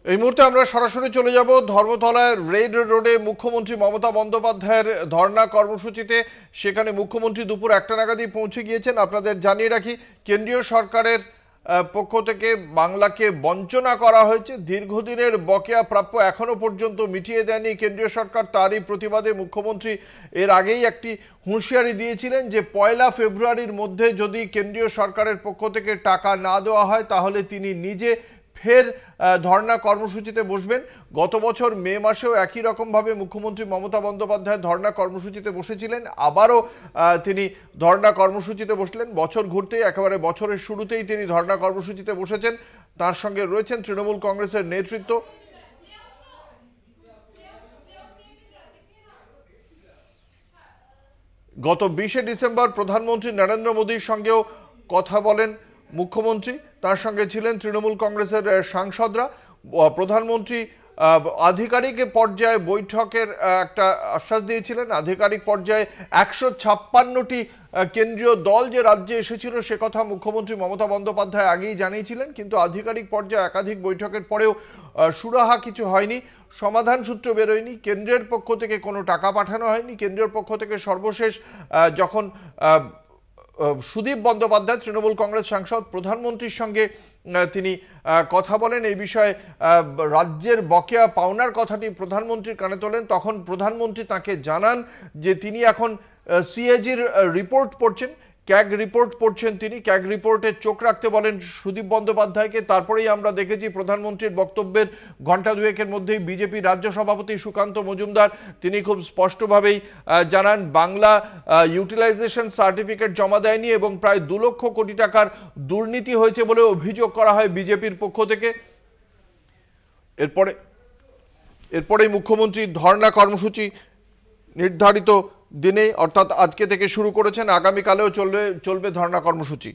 এই মুহূর্তে আমরা সরাসরি চলে যাব ধর্মতলায় রেড রোডে মুখ্যমন্ত্রী মমতা বন্দ্যোপাধ্যায়ের ধর্ণা কর্মসূচিতে। সেখানে মুখ্যমন্ত্রী দুপুর 1টা নাগাদই পৌঁছে গিয়েছেন। আপনাদের জানিয়ে রাখি, কেন্দ্রীয় সরকারের পক্ষ থেকে বাংলাকে বঞ্চনা করা হয়েছে। দীর্ঘদিনের বকেয়া প্রাপ্য এখনো পর্যন্ত মিটিয়ে দেয়নি কেন্দ্রীয় সরকার। তারই প্রতিবাদে মুখ্যমন্ত্রী এর আগেই একটি হুঁশিয়ারি দিয়েছিলেন যে 1 ফেব্রুয়ারির মধ্যে যদি কেন্দ্রীয় সরকারের পক্ষ থেকে টাকা না দেওয়া হয় তাহলে তিনি নিজে ফের ধর্ণা কর্মসূচিতে বসবেন। গত বছর মে মাসেও একই রকমভাবে মুখ্যমন্ত্রী মমতা বন্দ্যোপাধ্যায় ধর্ণা কর্মসূচিতে বসেছিলেন। আবারও তিনি ধর্ণা কর্মসূচিতে বসলেন। বছর ঘুরতেই একেবারে বছরের শুরুতেই তিনি ধর্ণা কর্মসূচিতে বসেছেন। তার সঙ্গে রয়েছেন তৃণমূল কংগ্রেসের নেতৃত্ব। গত 20শে ডিসেম্বর প্রধানমন্ত্রী নরেন্দ্র মোদীর সঙ্গেও কথা বলেন মুখ্যমন্ত্রী। তার সঙ্গে ছিলেন তৃণমূল কংগ্রেসের সাংসদরা। প্রধানমন্ত্রী আধিকারিক পর্যায়ে বৈঠকের একটা আশ্বাস দিয়েছিলেন। আধিকারিক পর্যায়ে 156টি কেন্দ্রীয় দল যে রাজ্যে এসেছিল সে কথা মুখ্যমন্ত্রী মমতা বন্দ্যোপাধ্যায় আগেই জানিয়েছিলেন, কিন্তু আধিকারিক পর্যায়ে একাধিক বৈঠকের পরেও সুরাহা কিছু হয়নি, সমাধান সূত্র বেরোয়নি। কেন্দ্রের পক্ষ থেকে কোনো টাকা পাঠানো হয়নি। কেন্দ্রের পক্ষ থেকে সর্বশেষ যখন সুদীপ বন্দ্যোপাধ্যায় তৃণমূল কংগ্রেস সাংসদ প্রধানমন্ত্রীর সঙ্গে তিনি কথা বলেন এই বিষয়ে, রাজ্যের বকেয়া পাওনার কথাটি প্রধানমন্ত্রীর কানে তোলেন, তখন প্রধানমন্ত্রী তাকে জানান যে তিনি এখন সিএজির রিপোর্ট পড়ছেন, ক্যাগ রিপোর্ট পড়ছেন। তিনি ক্যাগ রিপোর্টে চোখ রাখতে বলেন সুদীপ বন্দ্যোপাধ্যায়কে। তারপরেই আমরা দেখেছি প্রধানমন্ত্রীর বক্তব্যের ঘণ্টা দুয়েকের মধ্যেই বিজেপি রাজ্য সভাপতি সুকান্ত মজুমদার তিনি খুব স্পষ্টভাবেই জানান বাংলা ইউটিলাইজেশন সার্টিফিকেট জমা দেয়নি এবং প্রায় 2 লক্ষ কোটি টাকার দুর্নীতি হয়েছে বলে অভিযোগ করা হয় বিজেপির পক্ষ থেকে। এরপরেই মুখ্যমন্ত্রী ধর্ণা কর্মসূচি নির্ধারিত দিনে অর্থাৎ আজকে থেকে শুরু করেছেন। আগামীকালেও চলবে ধর্ণা কর্মসূচি।